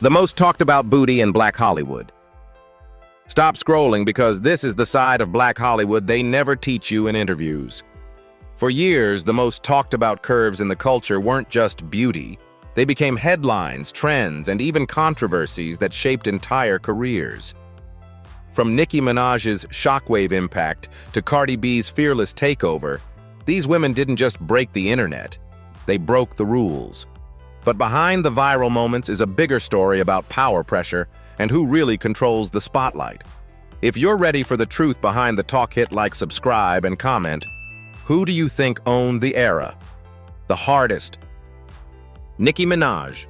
The most talked about booty in Black Hollywood. Stop scrolling because this is the side of Black Hollywood they never teach you in interviews. For years, the most talked about curves in the culture weren't just beauty. They became headlines, trends, and even controversies that shaped entire careers. From Nicki Minaj's shockwave impact to Cardi B's fearless takeover, these women didn't just break the internet, they broke the rules. But behind the viral moments is a bigger story about power pressure and who really controls the spotlight. If you're ready for the truth behind the talk, hit like, subscribe, and comment. Who do you think owned the era? The hardest. Nicki Minaj.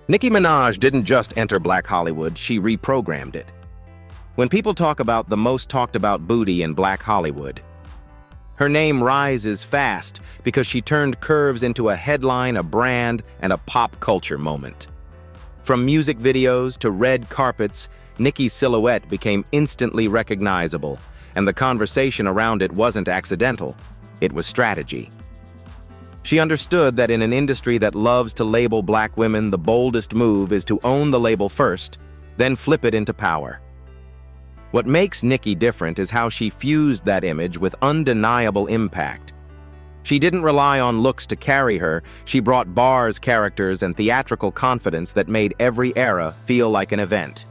Nicki Minaj didn't just enter Black Hollywood, she reprogrammed it. When people talk about the most talked about booty in Black Hollywood, her name rises fast because she turned curves into a headline, a brand, and a pop culture moment. From music videos to red carpets, Nicki's silhouette became instantly recognizable, and the conversation around it wasn't accidental, it was strategy. She understood that in an industry that loves to label Black women, the boldest move is to own the label first, then flip it into power. What makes Nicki different is how she fused that image with undeniable impact. She didn't rely on looks to carry her, she brought bars, characters, and theatrical confidence that made every era feel like an event.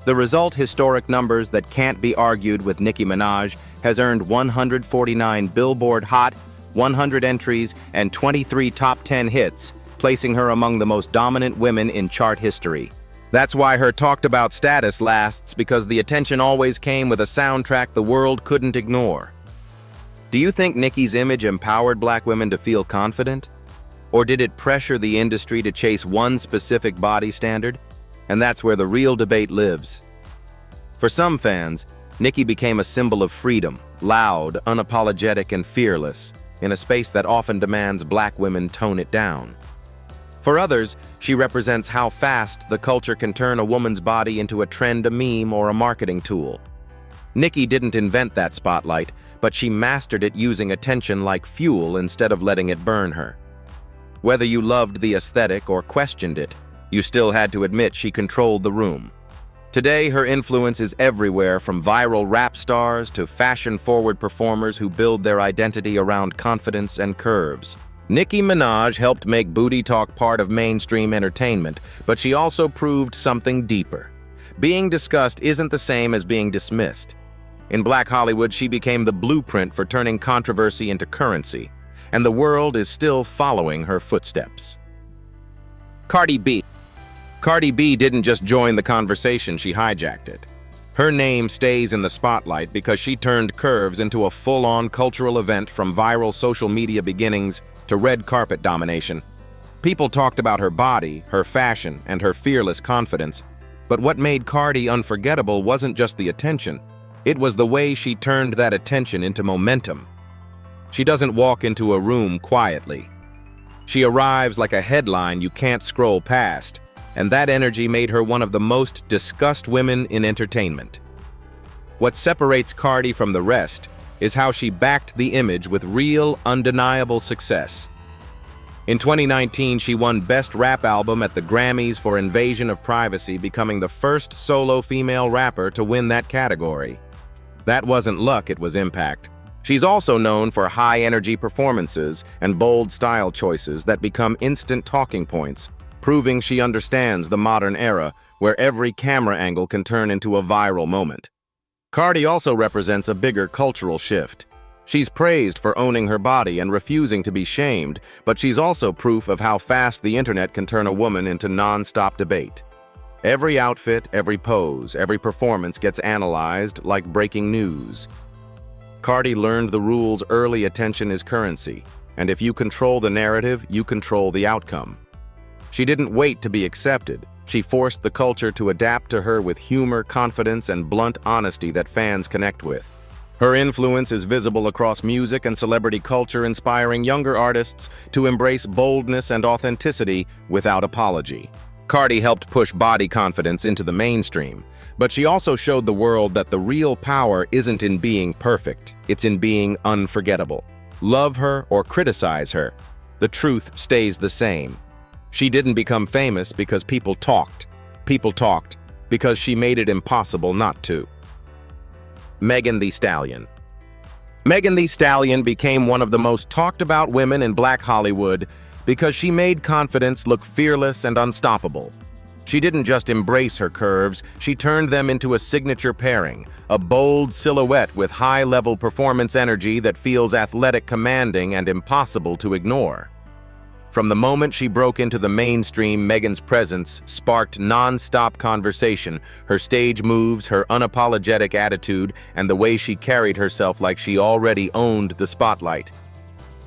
The result, historic numbers that can't be argued with Nicki Minaj, has earned 149 Billboard Hot 100 entries and 23 top 10 hits, placing her among the most dominant women in chart history. That's why her talked-about status lasts, because the attention always came with a soundtrack the world couldn't ignore. Do you think Nicki's image empowered Black women to feel confident? Or did it pressure the industry to chase one specific body standard? And that's where the real debate lives. For some fans, Nicki became a symbol of freedom, loud, unapologetic, and fearless, in a space that often demands Black women tone it down. For others, she represents how fast the culture can turn a woman's body into a trend, a meme, or a marketing tool. Nicki didn't invent that spotlight, but she mastered it, using attention like fuel instead of letting it burn her. Whether you loved the aesthetic or questioned it, you still had to admit she controlled the room. Today, her influence is everywhere, from viral rap stars to fashion-forward performers who build their identity around confidence and curves. Nicki Minaj helped make booty talk part of mainstream entertainment, but she also proved something deeper. Being discussed isn't the same as being dismissed. In Black Hollywood, she became the blueprint for turning controversy into currency, and the world is still following her footsteps. Cardi B. Cardi B didn't just join the conversation, she hijacked it. Her name stays in the spotlight because she turned curves into a full-on cultural event, from viral social media beginnings to red carpet domination. People talked about her body, her fashion, and her fearless confidence. But what made Cardi unforgettable wasn't just the attention. It was the way she turned that attention into momentum. She doesn't walk into a room quietly. She arrives like a headline you can't scroll past, and that energy made her one of the most discussed women in entertainment. What separates Cardi from the rest is how she backed the image with real, undeniable success. In 2019, she won Best Rap Album at the Grammys for Invasion of Privacy, becoming the first solo female rapper to win that category. That wasn't luck, it was impact. She's also known for high-energy performances and bold style choices that become instant talking points, proving she understands the modern era, where every camera angle can turn into a viral moment. Cardi also represents a bigger cultural shift. She's praised for owning her body and refusing to be shamed, but she's also proof of how fast the internet can turn a woman into non-stop debate. Every outfit, every pose, every performance gets analyzed like breaking news. Cardi learned the rules early: attention is currency, and if you control the narrative, you control the outcome. She didn't wait to be accepted. She forced the culture to adapt to her with humor, confidence, and blunt honesty that fans connect with. Her influence is visible across music and celebrity culture, inspiring younger artists to embrace boldness and authenticity without apology. Cardi helped push body confidence into the mainstream, but she also showed the world that the real power isn't in being perfect, it's in being unforgettable. Love her or criticize her, the truth stays the same. She didn't become famous because people talked. People talked because she made it impossible not to. Megan Thee Stallion. Megan Thee Stallion became one of the most talked about women in Black Hollywood because she made confidence look fearless and unstoppable. She didn't just embrace her curves, she turned them into a signature pairing, a bold silhouette with high-level performance energy that feels athletic, commanding, and impossible to ignore. From the moment she broke into the mainstream, Megan's presence sparked non-stop conversation, her stage moves, her unapologetic attitude, and the way she carried herself like she already owned the spotlight.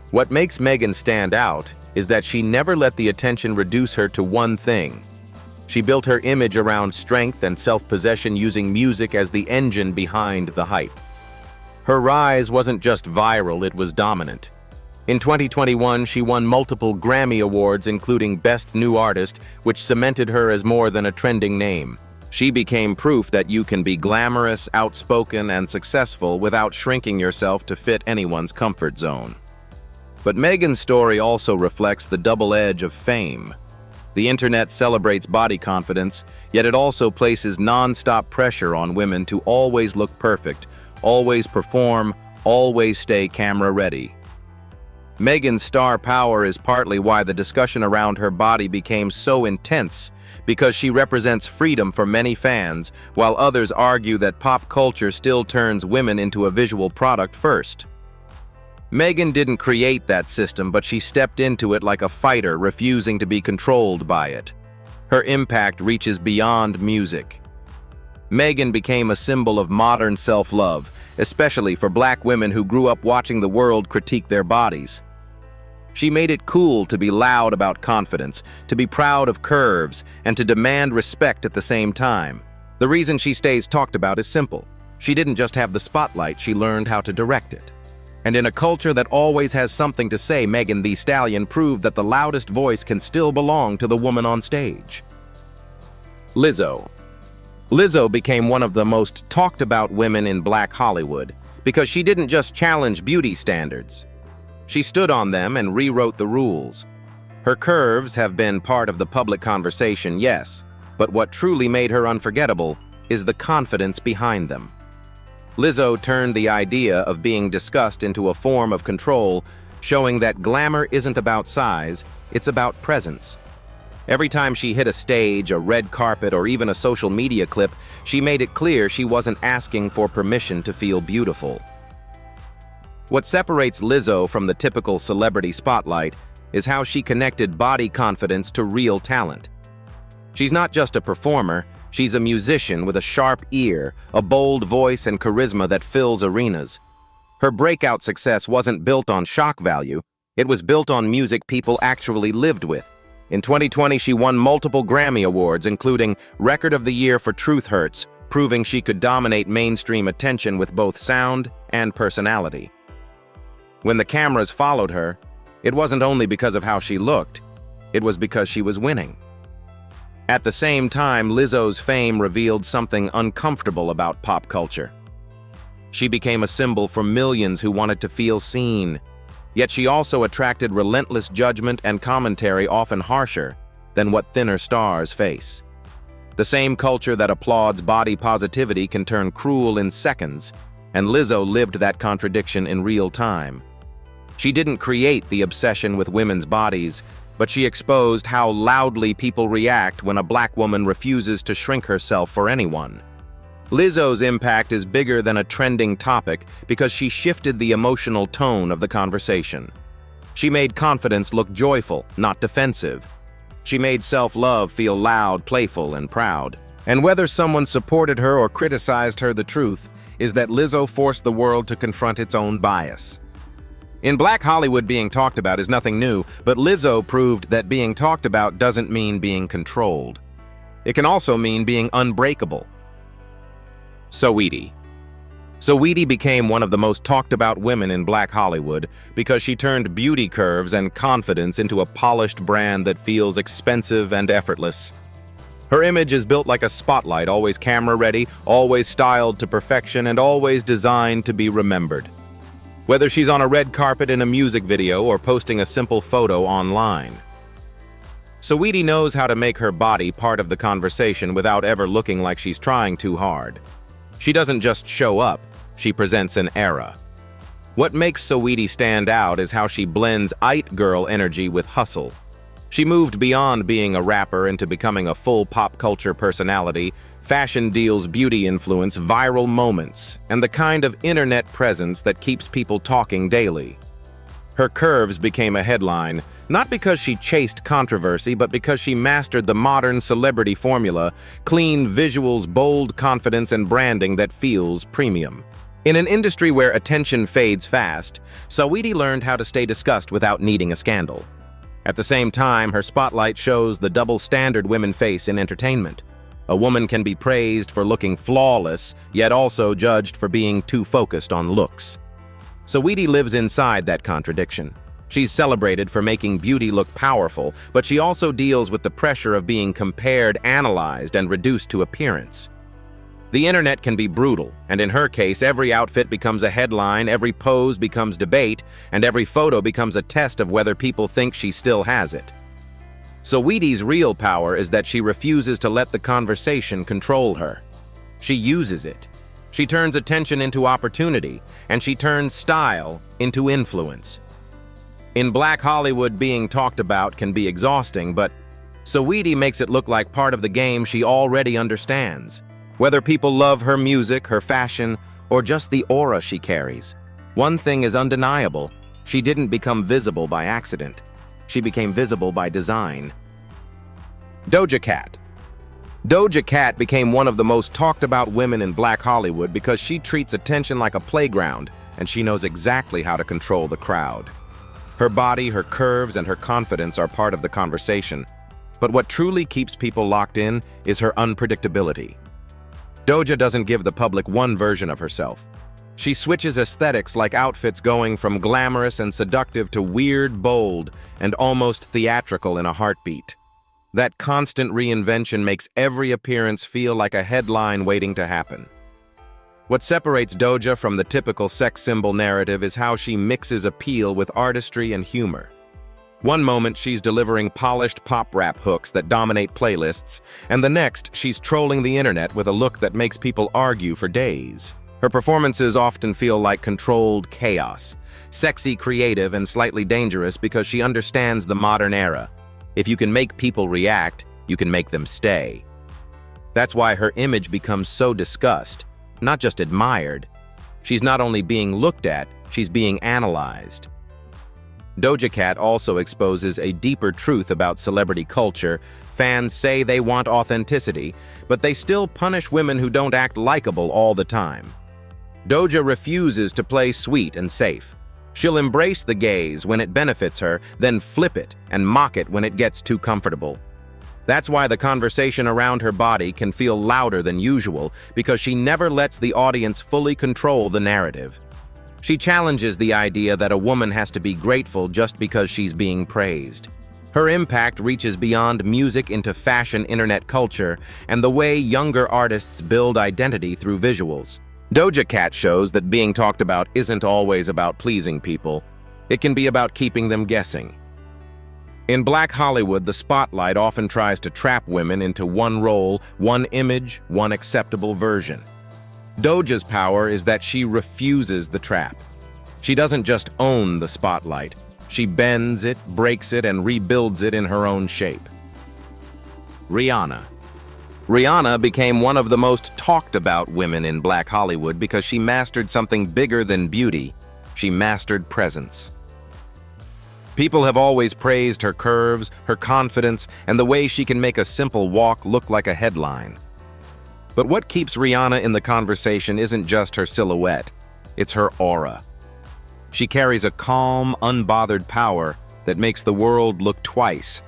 What makes Megan stand out is that she never let the attention reduce her to one thing. She built her image around strength and self-possession, using music as the engine behind the hype. Her rise wasn't just viral, it was dominant. In 2021, she won multiple Grammy Awards, including Best New Artist, which cemented her as more than a trending name. She became proof that you can be glamorous, outspoken, and successful without shrinking yourself to fit anyone's comfort zone. But Megan's story also reflects the double edge of fame. The internet celebrates body confidence, yet it also places non-stop pressure on women to always look perfect, always perform, always stay camera ready. Megan's star power is partly why the discussion around her body became so intense, because she represents freedom for many fans, while others argue that pop culture still turns women into a visual product first. Megan didn't create that system, but she stepped into it like a fighter, refusing to be controlled by it. Her impact reaches beyond music. Megan became a symbol of modern self-love, especially for Black women who grew up watching the world critique their bodies. She made it cool to be loud about confidence, to be proud of curves, and to demand respect at the same time. The reason she stays talked about is simple. She didn't just have the spotlight, she learned how to direct it. And in a culture that always has something to say, Megan Thee Stallion proved that the loudest voice can still belong to the woman on stage. Lizzo. Lizzo became one of the most talked about women in Black Hollywood because she didn't just challenge beauty standards. She stood on them and rewrote the rules. Her curves have been part of the public conversation, yes, but what truly made her unforgettable is the confidence behind them. Lizzo turned the idea of being discussed into a form of control, showing that glamour isn't about size, it's about presence. Every time she hit a stage, a red carpet, or even a social media clip, she made it clear she wasn't asking for permission to feel beautiful. What separates Lizzo from the typical celebrity spotlight is how she connected body confidence to real talent. She's not just a performer, she's a musician with a sharp ear, a bold voice, and charisma that fills arenas. Her breakout success wasn't built on shock value, it was built on music people actually lived with. In 2020, she won multiple Grammy Awards, including Record of the Year for Truth Hurts, proving she could dominate mainstream attention with both sound and personality. When the cameras followed her, it wasn't only because of how she looked, it was because she was winning. At the same time, Lizzo's fame revealed something uncomfortable about pop culture. She became a symbol for millions who wanted to feel seen, yet she also attracted relentless judgment and commentary often harsher than what thinner stars face. The same culture that applauds body positivity can turn cruel in seconds, and Lizzo lived that contradiction in real time. She didn't create the obsession with women's bodies, but she exposed how loudly people react when a Black woman refuses to shrink herself for anyone. Lizzo's impact is bigger than a trending topic because she shifted the emotional tone of the conversation. She made confidence look joyful, not defensive. She made self-love feel loud, playful, and proud. And whether someone supported her or criticized her, the truth is that Lizzo forced the world to confront its own bias. In Black Hollywood, being talked about is nothing new, but Lizzo proved that being talked about doesn't mean being controlled. It can also mean being unbreakable. Saweetie. Saweetie became one of the most talked about women in Black Hollywood because she turned beauty curves and confidence into a polished brand that feels expensive and effortless. Her image is built like a spotlight, always camera ready, always styled to perfection, and always designed to be remembered. Whether she's on a red carpet in a music video or posting a simple photo online. Saweetie knows how to make her body part of the conversation without ever looking like she's trying too hard. She doesn't just show up, she presents an era. What makes Saweetie stand out is how she blends it girl energy with hustle. She moved beyond being a rapper into becoming a full pop culture personality, fashion deals, beauty influence, viral moments, and the kind of internet presence that keeps people talking daily. Her curves became a headline, not because she chased controversy, but because she mastered the modern celebrity formula: clean visuals, bold confidence, and branding that feels premium. In an industry where attention fades fast, Saweetie learned how to stay discussed without needing a scandal. At the same time, her spotlight shows the double standard women face in entertainment. A woman can be praised for looking flawless, yet also judged for being too focused on looks. Saweetie lives inside that contradiction. She's celebrated for making beauty look powerful, but she also deals with the pressure of being compared, analyzed, and reduced to appearance. The internet can be brutal, and in her case, every outfit becomes a headline, every pose becomes debate, and every photo becomes a test of whether people think she still has it. Saweetie's real power is that she refuses to let the conversation control her. She uses it. She turns attention into opportunity, and she turns style into influence. In Black Hollywood, being talked about can be exhausting, but Saweetie makes it look like part of the game she already understands. Whether people love her music, her fashion, or just the aura she carries, one thing is undeniable: she didn't become visible by accident. She became visible by design. Doja Cat. Doja Cat became one of the most talked about women in Black Hollywood because she treats attention like a playground, and she knows exactly how to control the crowd. Her body, her curves, and her confidence are part of the conversation. But what truly keeps people locked in is her unpredictability. Doja doesn't give the public one version of herself. She switches aesthetics, like outfits going from glamorous and seductive to weird, bold, and almost theatrical in a heartbeat. That constant reinvention makes every appearance feel like a headline waiting to happen. What separates Doja from the typical sex symbol narrative is how she mixes appeal with artistry and humor. One moment she's delivering polished pop rap hooks that dominate playlists, and the next she's trolling the internet with a look that makes people argue for days. Her performances often feel like controlled chaos, sexy, creative, and slightly dangerous because she understands the modern era. If you can make people react, you can make them stay. That's why her image becomes so discussed, not just admired. She's not only being looked at, she's being analyzed. Doja Cat also exposes a deeper truth about celebrity culture. Fans say they want authenticity, but they still punish women who don't act likable all the time. Doja refuses to play sweet and safe. She'll embrace the gaze when it benefits her, then flip it and mock it when it gets too comfortable. That's why the conversation around her body can feel louder than usual, because she never lets the audience fully control the narrative. She challenges the idea that a woman has to be grateful just because she's being praised. Her impact reaches beyond music into fashion, internet culture, and the way younger artists build identity through visuals. Doja Cat shows that being talked about isn't always about pleasing people. It can be about keeping them guessing. In Black Hollywood, the spotlight often tries to trap women into one role, one image, one acceptable version. Doja's power is that she refuses the trap. She doesn't just own the spotlight. She bends it, breaks it, and rebuilds it in her own shape. Rihanna. Rihanna became one of the most talked about women in Black Hollywood because she mastered something bigger than beauty. She mastered presence. People have always praised her curves, her confidence, and the way she can make a simple walk look like a headline. But what keeps Rihanna in the conversation isn't just her silhouette, it's her aura. She carries a calm, unbothered power that makes the world look twice,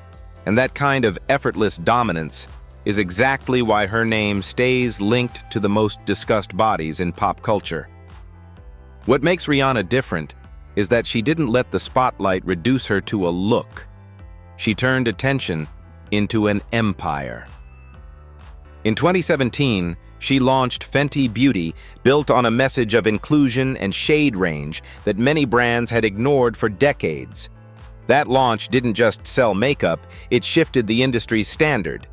and that kind of effortless dominance is exactly why her name stays linked to the most discussed bodies in pop culture. What makes Rihanna different is that she didn't let the spotlight reduce her to a look. She turned attention into an empire. In 2017, she launched Fenty Beauty, built on a message of inclusion and shade range that many brands had ignored for decades. That launch didn't just sell makeup, it shifted the industry's standard.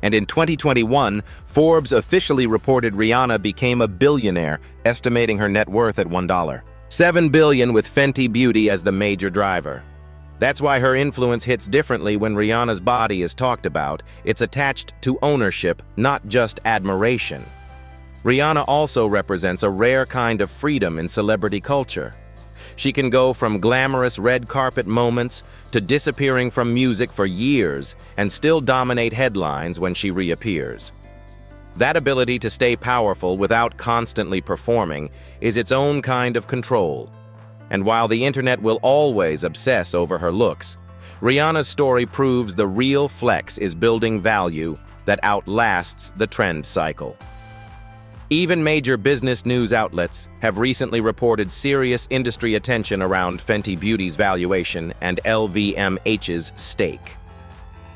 And in 2021, Forbes officially reported Rihanna became a billionaire, estimating her net worth at $7 billion with Fenty Beauty as the major driver. That's why her influence hits differently when Rihanna's body is talked about. It's attached to ownership, not just admiration. Rihanna also represents a rare kind of freedom in celebrity culture. She can go from glamorous red carpet moments to disappearing from music for years and still dominate headlines when she reappears. That ability to stay powerful without constantly performing is its own kind of control. And while the internet will always obsess over her looks, Rihanna's story proves the real flex is building value that outlasts the trend cycle. Even major business news outlets have recently reported serious industry attention around Fenty Beauty's valuation and LVMH's stake.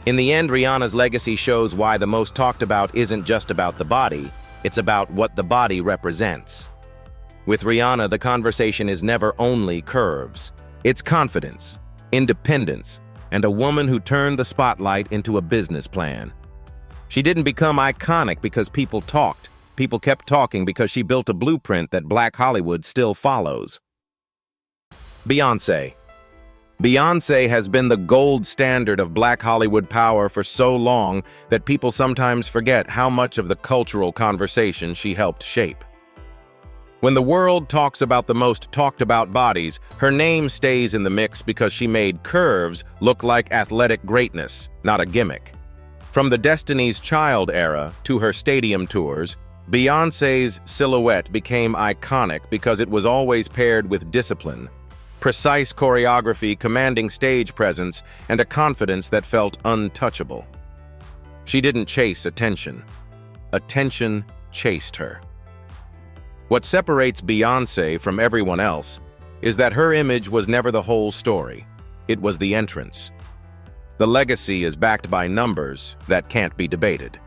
In the end, Rihanna's legacy shows why the most talked about isn't just about the body, it's about what the body represents. With Rihanna, the conversation is never only curves. It's confidence, independence, and a woman who turned the spotlight into a business plan. She didn't become iconic because people talked. People kept talking because she built a blueprint that Black Hollywood still follows. Beyoncé. Beyoncé has been the gold standard of Black Hollywood power for so long that people sometimes forget how much of the cultural conversation she helped shape. When the world talks about the most talked about bodies, her name stays in the mix because she made curves look like athletic greatness, not a gimmick. From the Destiny's Child era to her stadium tours, Beyoncé's silhouette became iconic because it was always paired with discipline, precise choreography, commanding stage presence, and a confidence that felt untouchable. She didn't chase attention. Attention chased her. What separates Beyoncé from everyone else is that her image was never the whole story. It was the entrance. The legacy is backed by numbers that can't be debated.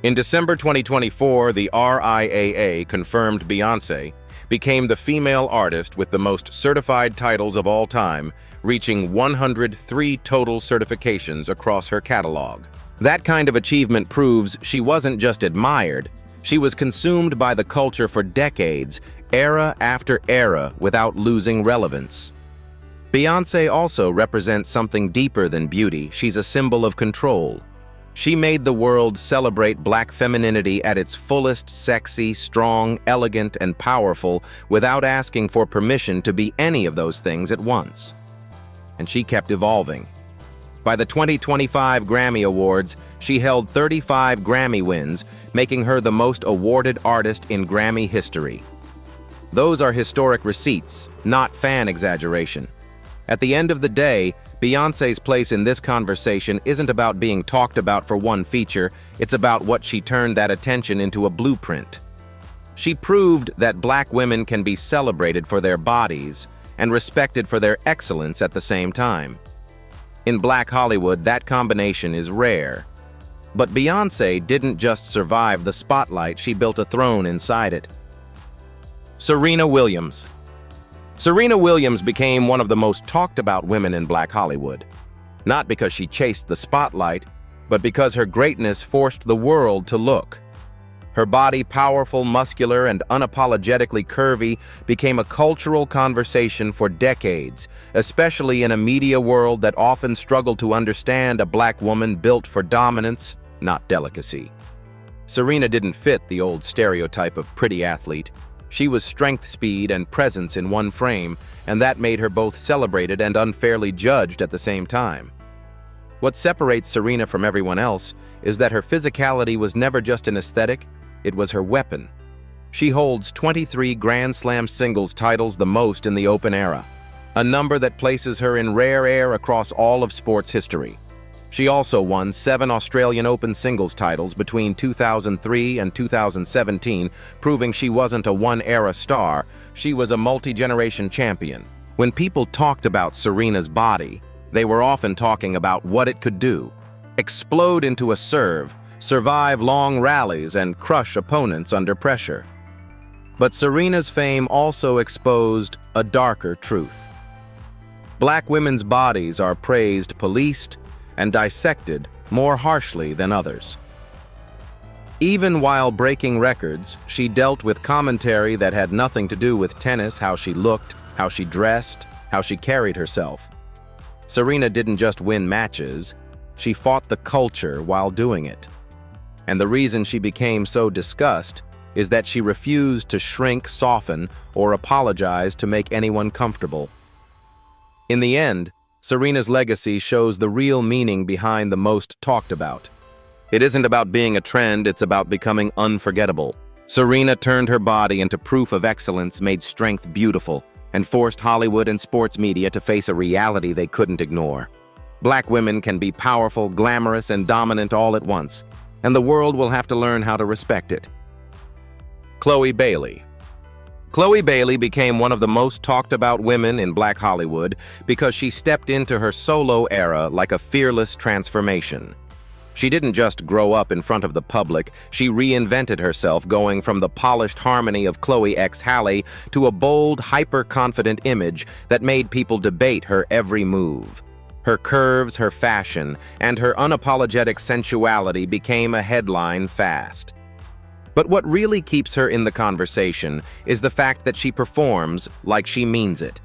In December 2024, the RIAA confirmed Beyoncé became the female artist with the most certified titles of all time, reaching 103 total certifications across her catalog. That kind of achievement proves she wasn't just admired, she was consumed by the culture for decades, era after era, without losing relevance. Beyoncé also represents something deeper than beauty. She's a symbol of control. She made the world celebrate Black femininity at its fullest, sexy, strong, elegant, and powerful, without asking for permission to be any of those things at once. And she kept evolving. By the 2025 Grammy Awards, she held 35 Grammy wins, making her the most awarded artist in Grammy history. Those are historic receipts, not fan exaggeration. At the end of the day, Beyoncé's place in this conversation isn't about being talked about for one feature, it's about what she turned that attention into a blueprint. She proved that Black women can be celebrated for their bodies and respected for their excellence at the same time. In Black Hollywood, that combination is rare. But Beyoncé didn't just survive the spotlight, she built a throne inside it. Serena Williams. Serena Williams became one of the most talked about women in Black Hollywood. Not because she chased the spotlight, but because her greatness forced the world to look. Her body, powerful, muscular, and unapologetically curvy, became a cultural conversation for decades, especially in a media world that often struggled to understand a Black woman built for dominance, not delicacy. Serena didn't fit the old stereotype of pretty athlete. She was strength, speed, and presence in one frame, and that made her both celebrated and unfairly judged at the same time. What separates Serena from everyone else is that her physicality was never just an aesthetic, it was her weapon. She holds 23 Grand Slam singles titles, the most in the Open era, a number that places her in rare air across all of sports history. She also won 7 Australian Open singles titles between 2003 and 2017, proving she wasn't a one-era star, she was a multi-generation champion. When people talked about Serena's body, they were often talking about what it could do. Explode into a serve, survive long rallies, and crush opponents under pressure. But Serena's fame also exposed a darker truth. Black women's bodies are praised, policed, and dissected more harshly than others. Even while breaking records, she dealt with commentary that had nothing to do with tennis, how she looked, how she dressed, how she carried herself. Serena didn't just win matches, she fought the culture while doing it. And the reason she became so discussed is that she refused to shrink, soften, or apologize to make anyone comfortable. In the end, Serena's legacy shows the real meaning behind the most talked about. It isn't about being a trend, it's about becoming unforgettable. Serena turned her body into proof of excellence, made strength beautiful, and forced Hollywood and sports media to face a reality they couldn't ignore. Black women can be powerful, glamorous, and dominant all at once, and the world will have to learn how to respect it. Chloe Bailey. Chloe Bailey became one of the most talked about women in Black Hollywood because she stepped into her solo era like a fearless transformation. She didn't just grow up in front of the public, she reinvented herself, going from the polished harmony of Chloe x Halle to a bold, hyper-confident image that made people debate her every move. Her curves, her fashion, and her unapologetic sensuality became a headline fast. But what really keeps her in the conversation is the fact that she performs like she means it.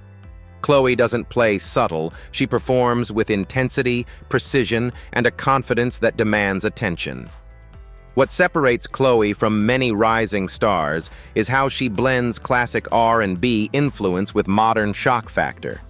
Chloe doesn't play subtle, she performs with intensity, precision, and a confidence that demands attention. What separates Chloe from many rising stars is how she blends classic R&B influence with modern shock factor.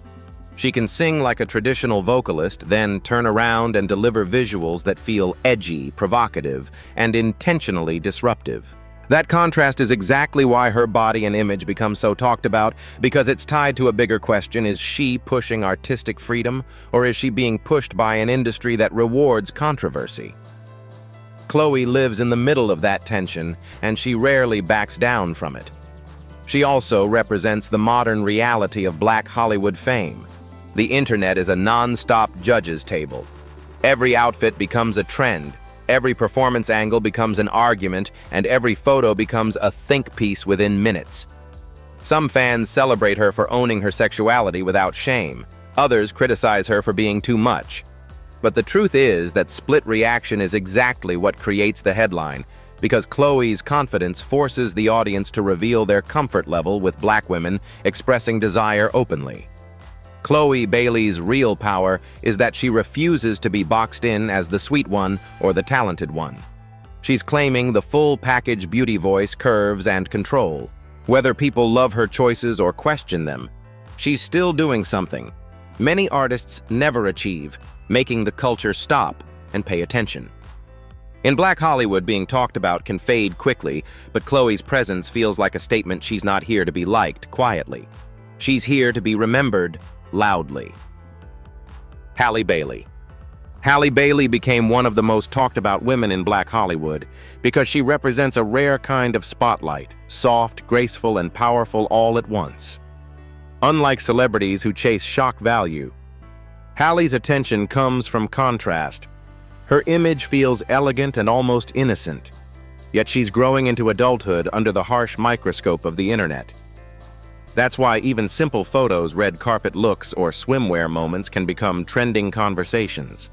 She can sing like a traditional vocalist, then turn around and deliver visuals that feel edgy, provocative, and intentionally disruptive. That contrast is exactly why her body and image become so talked about, because it's tied to a bigger question: is she pushing artistic freedom, or is she being pushed by an industry that rewards controversy? Chloe lives in the middle of that tension, and she rarely backs down from it. She also represents the modern reality of Black Hollywood fame. The internet is a non-stop judges' table. Every outfit becomes a trend, every performance angle becomes an argument, and every photo becomes a think piece within minutes. Some fans celebrate her for owning her sexuality without shame. Others criticize her for being too much. But the truth is that split reaction is exactly what creates the headline, because Chloe's confidence forces the audience to reveal their comfort level with Black women expressing desire openly. Chloe Bailey's real power is that she refuses to be boxed in as the sweet one or the talented one. She's claiming the full package: beauty, voice, curves, and control. Whether people love her choices or question them, she's still doing something many artists never achieve, making the culture stop and pay attention. In Black Hollywood, being talked about can fade quickly, but Chloe's presence feels like a statement she's not here to be liked quietly. She's here to be remembered loudly. Halle Bailey. Halle Bailey became one of the most talked about women in Black Hollywood because she represents a rare kind of spotlight: soft, graceful, and powerful all at once. Unlike celebrities who chase shock value, Halle's attention comes from contrast. Her image feels elegant and almost innocent, yet she's growing into adulthood under the harsh microscope of the internet. That's why even simple photos, red carpet looks, or swimwear moments can become trending conversations.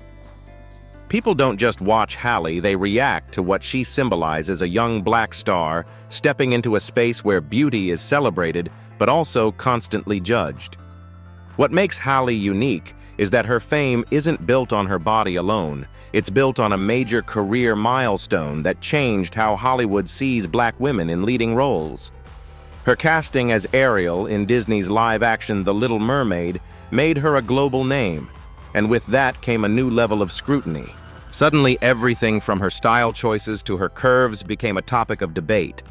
People don't just watch Halle, they react to what she symbolizes: a young Black star stepping into a space where beauty is celebrated but also constantly judged. What makes Halle unique is that her fame isn't built on her body alone. It's built on a major career milestone that changed how Hollywood sees Black women in leading roles. Her casting as Ariel in Disney's live-action The Little Mermaid made her a global name, and with that came a new level of scrutiny. Suddenly, everything from her style choices to her curves became a topic of debate,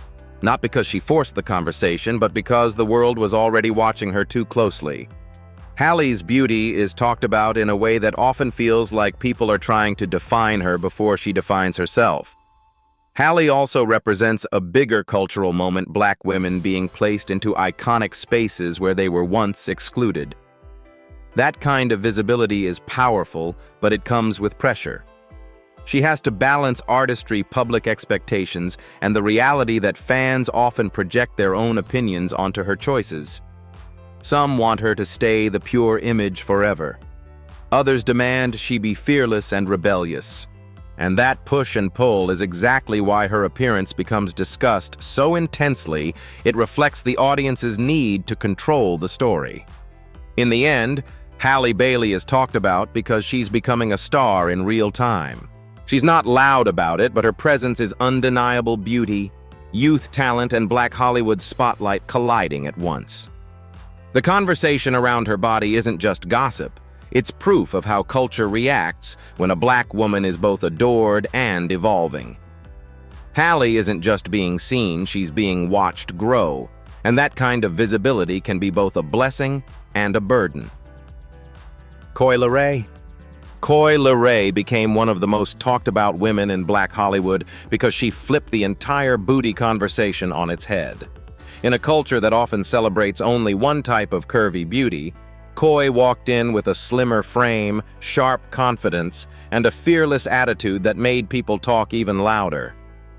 not because she forced the conversation, but because the world was already watching her too closely. Halle's beauty is talked about in a way that often feels like people are trying to define her before she defines herself. Halle also represents a bigger cultural moment: Black women being placed into iconic spaces where they were once excluded. That kind of visibility is powerful, but it comes with pressure. She has to balance artistry, public expectations, and the reality that fans often project their own opinions onto her choices. Some want her to stay the pure image forever. Others demand she be fearless and rebellious. And that push and pull is exactly why her appearance becomes discussed so intensely it reflects the audience's need to control the story. In the end, Halle Bailey is talked about because she's becoming a star in real time. She's not loud about it, but her presence is undeniable beauty, youth talent, and Black Hollywood's spotlight colliding at once. The conversation around her body isn't just gossip. It's proof of how culture reacts when a black woman is both adored and evolving. Halle isn't just being seen, she's being watched grow, and that kind of visibility can be both a blessing and a burden. Coi Leray. Coi Leray became one of the most talked about women in Black Hollywood because she flipped the entire booty conversation on its head. In a culture that often celebrates only one type of curvy beauty, Coi walked in with a slimmer frame, sharp confidence, and a fearless attitude that made people talk even louder.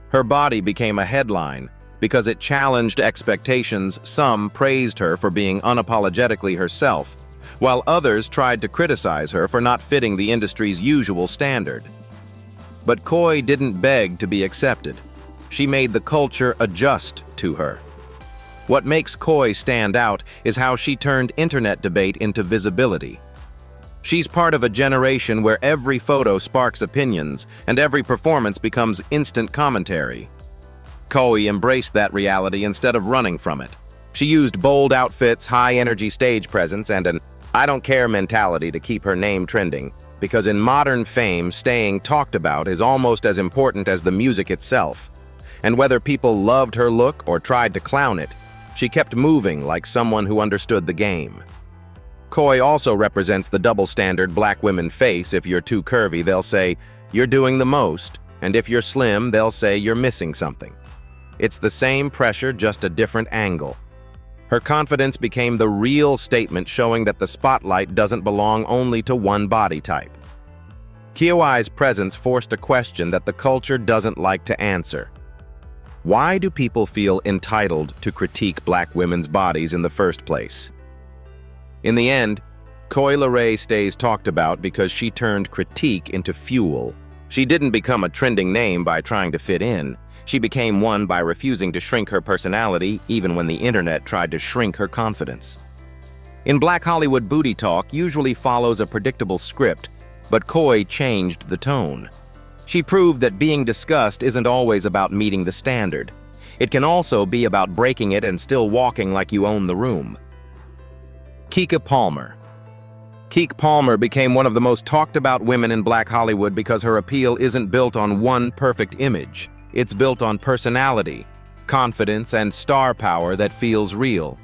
Her body became a headline because it challenged expectations. Some praised her for being unapologetically herself, while others tried to criticize her for not fitting the industry's usual standard. But Coi didn't beg to be accepted. She made the culture adjust to her. What makes Coi stand out is how she turned internet debate into visibility. She's part of a generation where every photo sparks opinions and every performance becomes instant commentary. Coi embraced that reality instead of running from it. She used bold outfits, high-energy stage presence, and an "I don't care" mentality to keep her name trending, because in modern fame, staying talked about is almost as important as the music itself. And whether people loved her look or tried to clown it, she kept moving like someone who understood the game. Coi also represents the double standard black women face. If you're too curvy, they'll say, "You're doing the most," and if you're slim, they'll say, "You're missing something." It's the same pressure, just a different angle. Her confidence became the real statement, showing that the spotlight doesn't belong only to one body type. Kiowa's presence forced a question that the culture doesn't like to answer. Why do people feel entitled to critique black women's bodies in the first place? In the end, Coi Leray stays talked about because she turned critique into fuel. She didn't become a trending name by trying to fit in. She became one by refusing to shrink her personality, even when the internet tried to shrink her confidence. In Black Hollywood, booty talk usually follows a predictable script, but Coi changed the tone. She proved that being discussed isn't always about meeting the standard. It can also be about breaking it and still walking like you own the room. Keke Palmer. Keke Palmer became one of the most talked about women in Black Hollywood because her appeal isn't built on one perfect image. It's built on personality, confidence, and star power that feels real.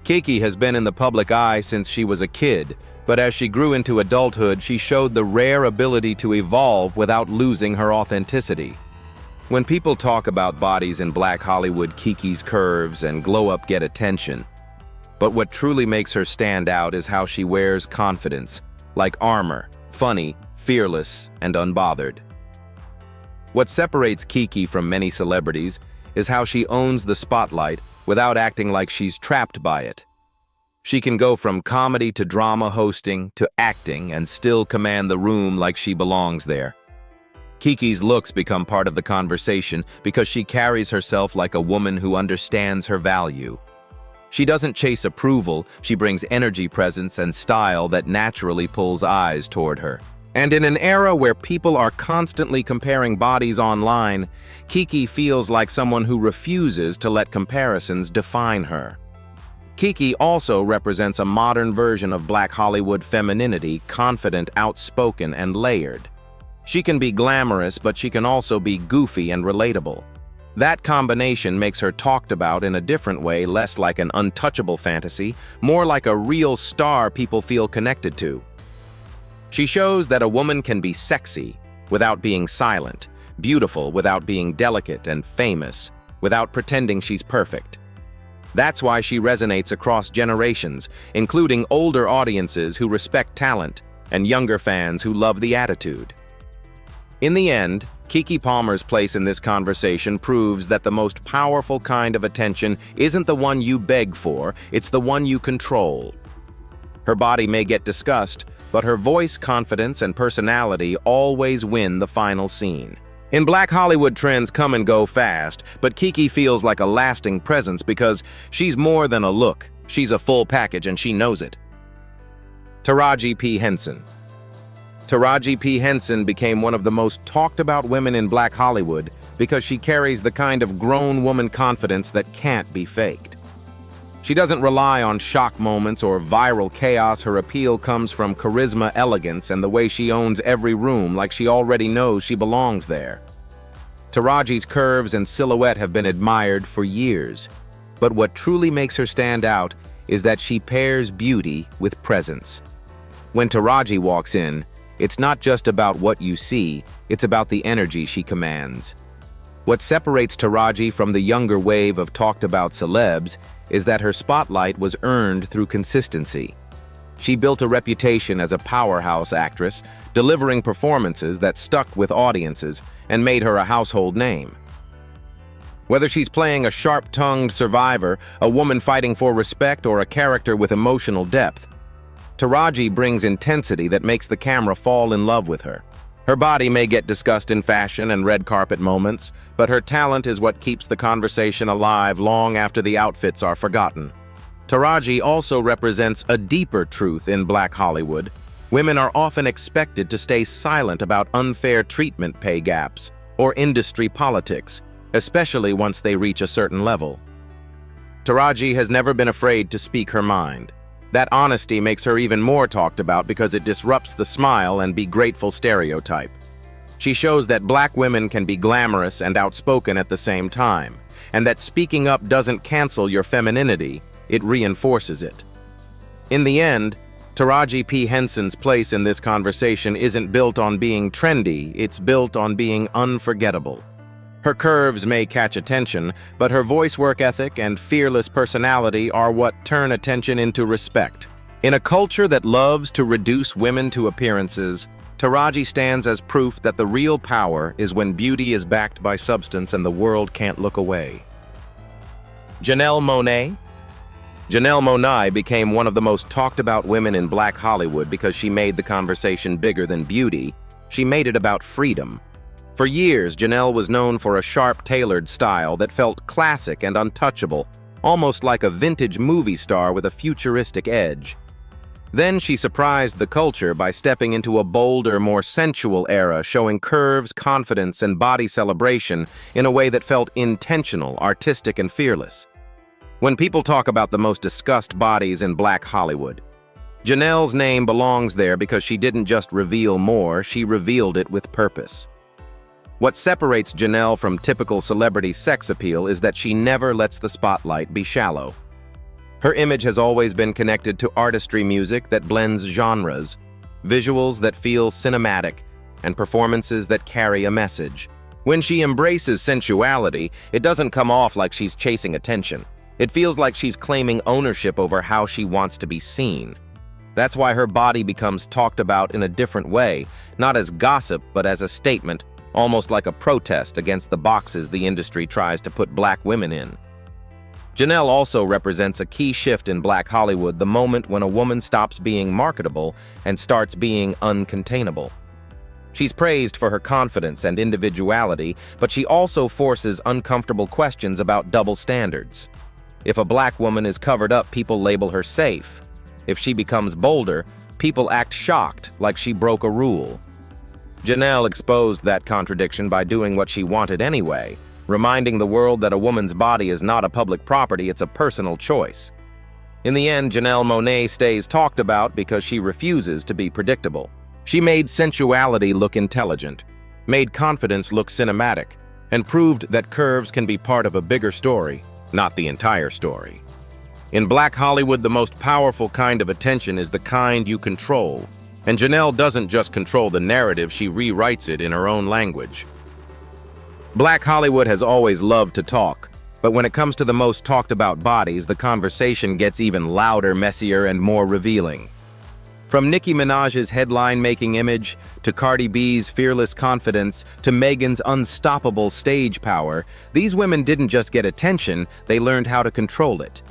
Keke has been in the public eye since she was a kid, but as she grew into adulthood, she showed the rare ability to evolve without losing her authenticity. When people talk about bodies in Black Hollywood, Keke's curves and glow-up get attention. But what truly makes her stand out is how she wears confidence, like armor, funny, fearless, and unbothered. What separates Keke from many celebrities is how she owns the spotlight without acting like she's trapped by it. She can go from comedy to drama hosting to acting and still command the room like she belongs there. Keke's looks become part of the conversation because she carries herself like a woman who understands her value. She doesn't chase approval, she brings energy, presence, and style that naturally pulls eyes toward her. And in an era where people are constantly comparing bodies online, Keke feels like someone who refuses to let comparisons define her. Keke also represents a modern version of Black Hollywood femininity, confident, outspoken, and layered. She can be glamorous, but she can also be goofy and relatable. That combination makes her talked about in a different way, less like an untouchable fantasy, more like a real star people feel connected to. She shows that a woman can be sexy without being silent, beautiful without being delicate, and famous without pretending she's perfect. That's why she resonates across generations, including older audiences who respect talent and younger fans who love the attitude. In the end, Keke Palmer's place in this conversation proves that the most powerful kind of attention isn't the one you beg for, it's the one you control. Her body may get discussed, but her voice, confidence, and personality always win the final scene. In Black Hollywood, trends come and go fast, but Keke feels like a lasting presence because she's more than a look. She's a full package and she knows it. Taraji P. Henson. Taraji P. Henson became one of the most talked about women in Black Hollywood because she carries the kind of grown woman confidence that can't be faked. She doesn't rely on shock moments or viral chaos. Her appeal comes from charisma, elegance, and the way she owns every room like she already knows she belongs there. Taraji's curves and silhouette have been admired for years, but what truly makes her stand out is that she pairs beauty with presence. When Taraji walks in, it's not just about what you see, it's about the energy she commands. What separates Taraji from the younger wave of talked-about celebs is that her spotlight was earned through consistency. She built a reputation as a powerhouse actress, delivering performances that stuck with audiences and made her a household name. Whether she's playing a sharp-tongued survivor, a woman fighting for respect, or a character with emotional depth, Taraji brings intensity that makes the camera fall in love with her. Her body may get discussed in fashion and red carpet moments, but her talent is what keeps the conversation alive long after the outfits are forgotten. Taraji also represents a deeper truth in Black Hollywood. Women are often expected to stay silent about unfair treatment, pay gaps, or industry politics, especially once they reach a certain level. Taraji has never been afraid to speak her mind. That honesty makes her even more talked about because it disrupts the smile and be grateful stereotype. She shows that Black women can be glamorous and outspoken at the same time, and that speaking up doesn't cancel your femininity, it reinforces it. In the end, Taraji P. Henson's place in this conversation isn't built on being trendy, it's built on being unforgettable. Her curves may catch attention, but her voice work ethic and fearless personality are what turn attention into respect. In a culture that loves to reduce women to appearances, Taraji stands as proof that the real power is when beauty is backed by substance and the world can't look away. Janelle Monáe. Janelle Monáe became one of the most talked about women in Black Hollywood because she made the conversation bigger than beauty. She made it about freedom. For years, Janelle was known for a sharp, tailored style that felt classic and untouchable, almost like a vintage movie star with a futuristic edge. Then she surprised the culture by stepping into a bolder, more sensual era, showing curves, confidence, and body celebration in a way that felt intentional, artistic, and fearless. When people talk about the most discussed bodies in Black Hollywood, Janelle's name belongs there because she didn't just reveal more, she revealed it with purpose. What separates Janelle from typical celebrity sex appeal is that she never lets the spotlight be shallow. Her image has always been connected to artistry, music that blends genres, visuals that feel cinematic, and performances that carry a message. When she embraces sensuality, it doesn't come off like she's chasing attention. It feels like she's claiming ownership over how she wants to be seen. That's why her body becomes talked about in a different way, not as gossip, but as a statement, almost like a protest against the boxes the industry tries to put Black women in. Janelle also represents a key shift in Black Hollywood, the moment when a woman stops being marketable and starts being uncontainable. She's praised for her confidence and individuality, but she also forces uncomfortable questions about double standards. If a Black woman is covered up, people label her safe. If she becomes bolder, people act shocked, like she broke a rule. Janelle exposed that contradiction by doing what she wanted anyway, reminding the world that a woman's body is not a public property, it's a personal choice. In the end, Janelle Monáe stays talked about because she refuses to be predictable. She made sensuality look intelligent, made confidence look cinematic, and proved that curves can be part of a bigger story, not the entire story. In Black Hollywood, the most powerful kind of attention is the kind you control. And Janelle doesn't just control the narrative, she rewrites it in her own language. Black Hollywood has always loved to talk, but when it comes to the most talked about bodies, the conversation gets even louder, messier, and more revealing. From Nicki Minaj's headline-making image, to Cardi B's fearless confidence, to Megan's unstoppable stage power, these women didn't just get attention, they learned how to control it.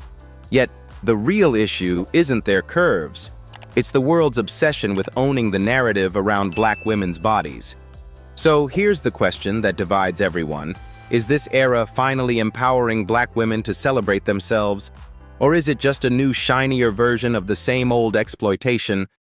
Yet, the real issue isn't their curves. It's the world's obsession with owning the narrative around Black women's bodies. So here's the question that divides everyone. Is this era finally empowering Black women to celebrate themselves? Or is it just a new, shinier version of the same old exploitation